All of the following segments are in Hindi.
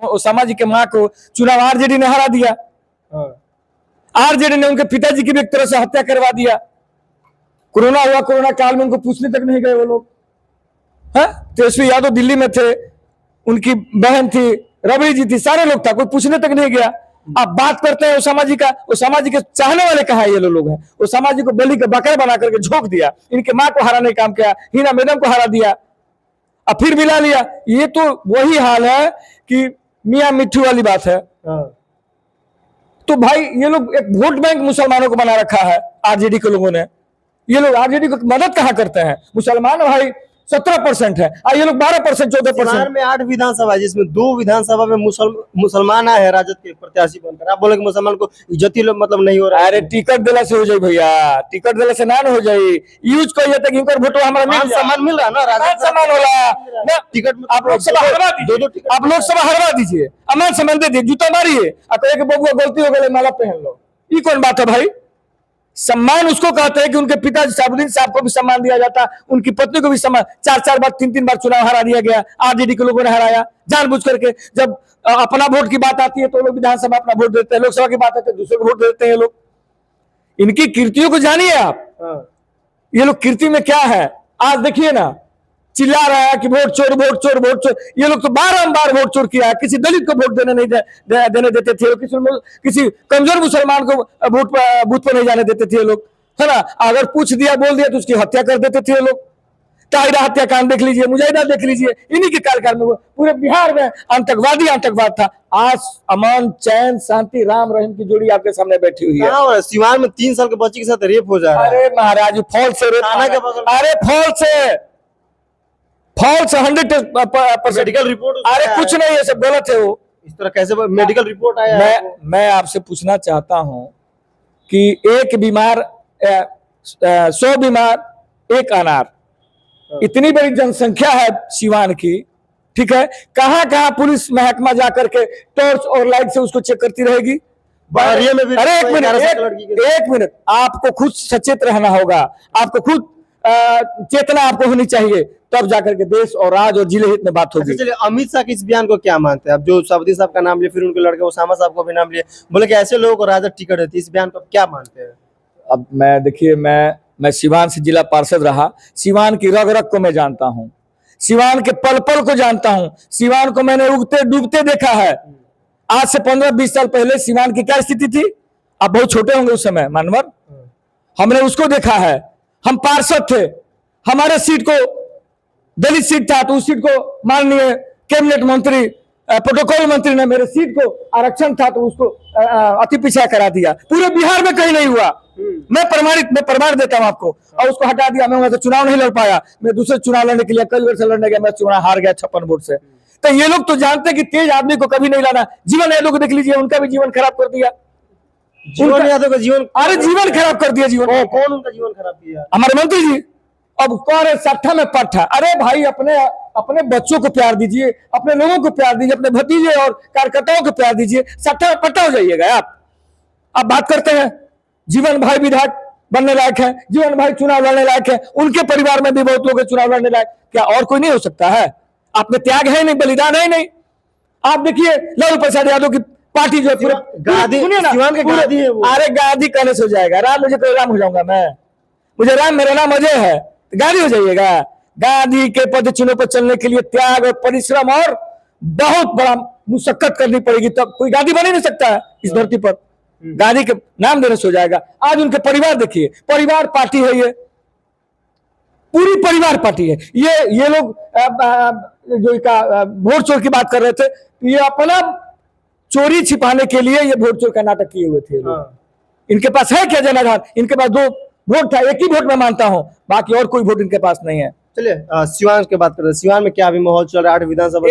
ओसामा जी के माँ को चुनाव आरजेडी ने हरा दिया। आरजेडी ने उनके पिताजी की भी एक तरह से हत्या करवा दिया। कोरोना हुआ, कोरोना काल में उनको पूछने तक नहीं गए वो लोग। तेजस्वी यादव दिल्ली में थे, उनकी बहन थी, रबड़ी जी थी, सारे लोग था, कोई पूछने तक नहीं गया। आप बात करते हैं ओसामा जी का, ओसामा जी के चाहने वाले कहाँ ये लोग हैं? ओसामा जी को बलि का बकरा बना करके झोंक दिया, इनके माँ को हराने का काम किया, हिना मैडम को हरा दिया, अब फिर मिला लिया। ये तो वही हाल है कि मियां मिट्ठू वाली बात है। तो भाई ये लोग एक वोट बैंक मुसलमानों को बना रखा है आरजेडी के लोगों ने। ये लोग आरजेडी को मदद कहां करते हैं? मुसलमान भाई 17% है और ये लोग 12% 14%। में 8 विधानसभा, जिसमें 2 विधानसभा में मुसलमान आए हैं राजद के प्रत्याशी बनकर। आप बोले कि मुसलमान को इज्जत ही मतलब नहीं हो रहा है। अरे टिकट दिला से हो जाए भैया, टिकट दिला से ना हो जाए। यूज कहिए तक इनकर वोट हमारा सामान मिल रहा है ना, राजद सामान होला टिकट। आप लोकसभा हरवा दीजिए, आप लोकसभा हरवा दीजिए, अमान सामान दे दिए, जूता मारिए और कहे कि बबुआ गलती हो गई माला पहन लो। ये कौन बात है भाई? सम्मान उसको कहते हैं कि उनके पिताजी साबुद्दीन साहब को भी सम्मान दिया जाता, उनकी पत्नी को भी सम्मान। 4-4 बार 3-3 बार चुनाव हरा दिया गया, आरजेडी के लोगों ने हराया जानबूझ करके। जब अपना वोट की बात आती है तो लोग विधानसभा अपना वोट देते हैं, लोकसभा की बात आती है दूसरे को वोट देते हैं लोग। इनकी कीर्तियों को जानिए आप, ये लोग कीर्ति में क्या है। आज देखिए ना, चिल्ला रहा है कि वोट चोर वोट चोर वोट चोर। ये लोग तो बारंबार वोट चोर किया है। किसी दलित को वोट देने नहीं देने देते थे, किसी कमजोर मुसलमान को वोट बूथ पर नहीं जाने देते थे लोग, है ना। अगर पूछ दिया बोल दिया तो उसकी हत्या कर देते थे लोग। ताहिरा हत्याकांड देख लीजिए, मुजाहिदा देख लीजिए, इन्हीं के कार्यकाल में पूरे बिहार में आतंकवाद था। आज अमान चैन शांति राम रहीम की जोड़ी आपके सामने बैठी हुई है। सिवान में 3 साल के बच्चे के साथ रेप हो जा रहा है। अरे महाराज फॉल्स से रेप, अरे फॉल्स 100% मेडिकल रिपोर्ट। अरे कुछ नहीं, ये सब गलत है। वो इस तरह कैसे मेडिकल रिपोर्ट आया? मैं आपसे पूछना चाहता हूं कि एक बीमार 100 बीमार 1 अनार, इतनी बड़ी जनसंख्या है सिवान की, ठीक है। कहां कहां पुलिस महकमा जाकर के टॉर्च और लाइट से उसको चेक करती रहेगी? अरे एक मिनट, आपको खुद सचेत रहना होगा, आपको खुद चेतना आपको होनी चाहिए, तब जाकर के देश और राज्य और जिले हित में बात होगी। चलिए, अमित शाह के इस बयान को क्या मानते हैं? अब जो साबुद्दीन साहब का नाम लिए, फिर उनके लड़के ओसामा साहब को भी नाम लिए, बोले कि ऐसे लोगों को राजद टिकट देती है, इस बयान को क्या मानते हैं? अब मैं देखिए, मैं सिवान से जिला पार्षद रहा, सिवान की रग रग को मैं जानता हूं, सिवान के पल पल को जानता हूं, सिवान को मैंने उगते डूबते देखा है। आज से 15-20 साल पहले सिवान की क्या स्थिति थी? आप बहुत छोटे होंगे उस समय मानवर, हमने उसको देखा है। हम पार्षद थे, हमारे सीट को दलित सीट था तो उस सीट को माननीय कैबिनेट मंत्री प्रोटोकॉल मंत्री ने, मेरे सीट को आरक्षण था तो उसको अति पीछा करा दिया। पूरे बिहार में कहीं नहीं हुआ। मैं प्रमाण देता हूं आपको, और उसको हटा दिया। मैं वहां से चुनाव नहीं लड़ पाया, मैं दूसरे चुनाव लड़ने के लिए कई वर्ष लड़ने गया, मैं चुनाव हार गया 56 वोट से। तो ये लोग तो जानते हैं कि तेज आदमी को कभी नहीं लाना। जीवन यादव को देख लीजिए, उनका भी जीवन खराब कर दिया। जीवन यादव का जीवन, अरे जीवन खराब कर दिया। जीवन कौन उनका जीवन खराब किया? हमारे मंत्री जी। अब कौन है सट्ठा में पट्ठा? अरे भाई, अपने बच्चों को प्यार दीजिए, अपने लोगों को प्यार दीजिए, अपने भतीजे और कार्यकर्ताओं को प्यार दीजिए। सट्ठा में पट्टा हो जाइएगा आप बात करते हैं। जीवन भाई विधायक बनने लायक है, जीवन भाई चुनाव लड़ने लायक है, उनके परिवार में भी बहुत लोग हैं चुनाव लड़ने लायक। क्या और कोई नहीं हो सकता है? आप में त्याग है नहीं, बलिदान है नहीं। आप देखिए लालू प्रसाद यादव की पार्टी जो पूरा गांधी, अरे गांधी कहने से हो जाएगा? राम, मुझे कोई राम हो जाऊंगा मैं? मुझे राम, मेरा नाम अजय है, गांधी हो जाइएगा? गांधी के पद चिन्हों पर चलने के लिए त्याग और परिश्रम और बहुत बड़ा मुशक्कत करनी पड़ेगी, तब कोई गांधी बन ही नहीं सकता है इस धरती पर। गांधी के नाम देने से हो जाएगा? आज उनके परिवार देखिए, परिवार पार्टी है, ये पूरी परिवार पार्टी है। ये लोग जो वोट चोर की बात कर रहे थे, ये अपना चोरी छिपाने के लिए ये वोट चोर का नाटक किए हुए थे। इनके पास है क्या जनाधार? इनके पास 2 वोट था, एक ही वोट मैं मानता हूं, बाकी और कोई वोट इनके पास नहीं है। चलिए, सिवान की बात करें। सिवान में क्या अभी माहौल चल रहा है? 8 विधानसभा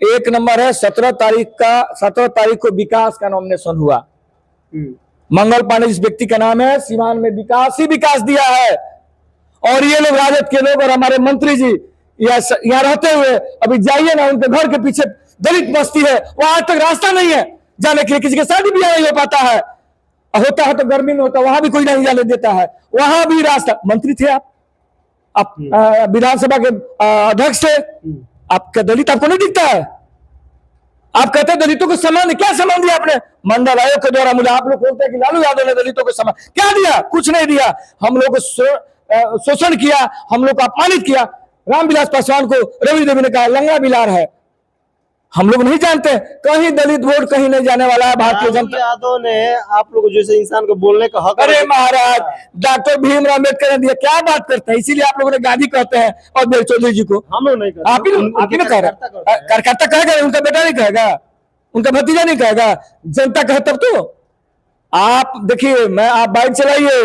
एक नंबर है। 17 तारीख को विकास का नॉमिनेशन हुआ। मंगल पांडे जिस व्यक्ति का नाम है, सिवान में विकास ही विकास दिया है। और ये लोग राजद के लोग और हमारे मंत्री जी यहाँ रहते हुए, अभी जाइए ना, उनके घर के पीछे दलित बस्ती है, वहां तक रास्ता नहीं है जाने के लिए। किसी के शादी ब्याह नहीं हो पाता है, होता है तो गर्मी में होता, वहां भी कोई नहीं जाने देता है, वहां भी रास्ता। मंत्री थे आप विधानसभा के अध्यक्ष थे, आपका दलित आपको नहीं दिखता है? आप कहते हैं दलितों को सम्मान, क्या सम्मान दिया आपने? मंडल आयोग के द्वारा मुझे आप लोग बोलते हैं कि लालू यादव ने दलितों को सम्मान क्या दिया? कुछ नहीं दिया। हम लोग को शोषण किया, हम लोग को अपमानित किया। रामविलास पासवान को रवि देवी ने कहा लंगड़ा बिलार है। हम लोग नहीं जानते, कहीं दलित वोट कहीं नहीं जाने वाला है भारतीय जनता। यादव ने आप लोग जैसे इंसान को बोलने का हक। अरे महाराज, डॉक्टर भीमराव अम्बेडकर ने दिया, क्या बात करते हैं? इसीलिए आप लोगों ने गांधी कहते हैं और देव चौधरी जी को। हम लोग नहीं करते, आप ही ना कह रहे, कार्यकर्ता कहेगा, उनका बेटा नहीं कहेगा, उनका भतीजा नहीं कहेगा, जनता कहे तब तो। आप देखिए, आप बाइक चलाइए,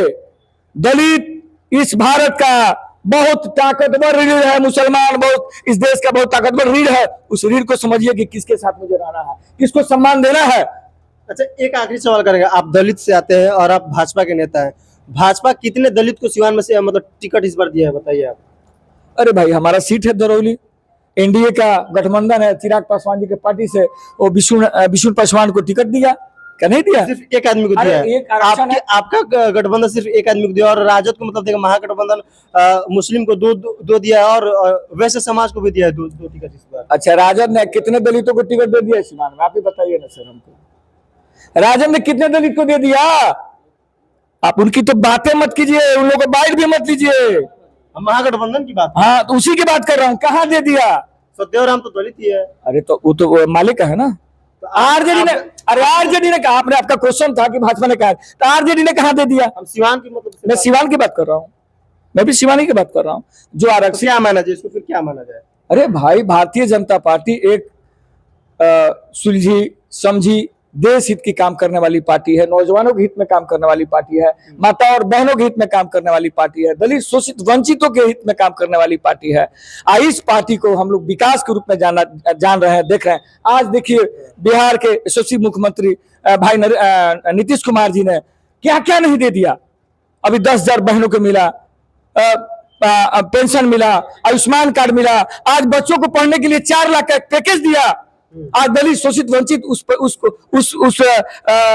दलित इस भारत का बहुत ताकतवर रीढ़ है, मुसलमान बहुत इस देश का बहुत ताकतवर रीढ़ है। उस रीढ़ को समझिए कि किसके साथ मुझे रहना है, किसको सम्मान देना है। अच्छा, एक आखिरी सवाल करेंगे। आप दलित से आते हैं और आप भाजपा के नेता हैं। भाजपा कितने दलित को सिवान में से मतलब टिकट इस बार दिया है, बताइए आप। अरे भाई, हमारा सीट है दरौली, एनडीए का गठबंधन है, चिराग पासवान जी के पार्टी से वो विष्णु पासवान को टिकट दिया, क्या नहीं दिया? सिर्फ एक आदमी को दिया है। आपका गठबंधन सिर्फ एक आदमी को दिया, और राजद को मतलब देखा महागठबंधन मुस्लिम को दो दिया है, और वैसे समाज को भी दिया है दो टिकट इस बार। अच्छा, राजद ने कितने दलितों को टिकट दे दिया सिवान में? आप ही बताइए ना सर हमको। राजद ने कितने दलित को दे दिया? आप उनकी तो बातें मत कीजिए, उन लोगों को बाइट भी मत लीजिए। हम महागठबंधन की बात, हाँ, तो उसी की बात कर रहा हूँ। कहाँ दे दिया? सत्यदेव राम तो दलित ही है। अरे तो वो तो मालिक है ना। आरजेडी ने, अरे आरजेडी ने कहा, आपने आपका क्वेश्चन था कि भाजपा ने कहा, तो आरजेडी ने कहा दे दिया? हम सिवान की मतलब, मैं सिवान की बात कर रहा हूँ, मैं भी सिवानी की बात कर रहा हूँ। जो आरक्षण क्या माना जाए इसको, फिर क्या माना जाए? अरे भाई, भारतीय जनता पार्टी एक सुलझी समझी देश हित की काम करने वाली पार्टी है, नौजवानों के हित में काम करने वाली पार्टी है, माता और बहनों के हित में काम करने वाली पार्टी है, दलित शोषित वंचितों के हित में काम करने वाली पार्टी है। इस पार्टी को हम लोग विकास के रूप में जान रहे हैं, देख रहे हैं। आज देखिए, बिहार के यशस्वी मुख्यमंत्री भाई नीतीश कुमार जी ने क्या क्या नहीं दे दिया। अभी 10,000 बहनों को मिला, पेंशन मिला, आयुष्मान कार्ड मिला। आज बच्चों को पढ़ने के लिए 4 लाख का पैकेज दिया। आज दलित शोषित वंचित उस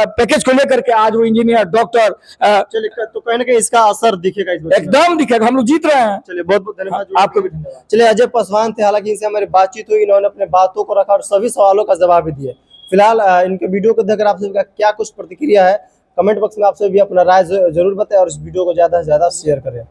पैकेज को लेकर के आज वो इंजीनियर, डॉक्टर। चलिए, तो कहने के इसका असर दिखेगा इस बार? एकदम दिखेगा, हम लोग जीत रहे हैं। चलिए, बहुत बहुत धन्यवाद। आपको भी धन्यवाद। चलिए, अजय पासवान थे, हालांकि इनसे हमारी बातचीत हुई, इन्होंने अपने बातों को रखा और सभी सवालों का जवाब भी दिया। फिलहाल इनके वीडियो को देखकर आप सबका क्या कुछ प्रतिक्रिया है, कमेंट बॉक्स में आप सभी भी अपना राय जरूर बताएं और इस वीडियो को ज्यादा से ज्यादा शेयर करें।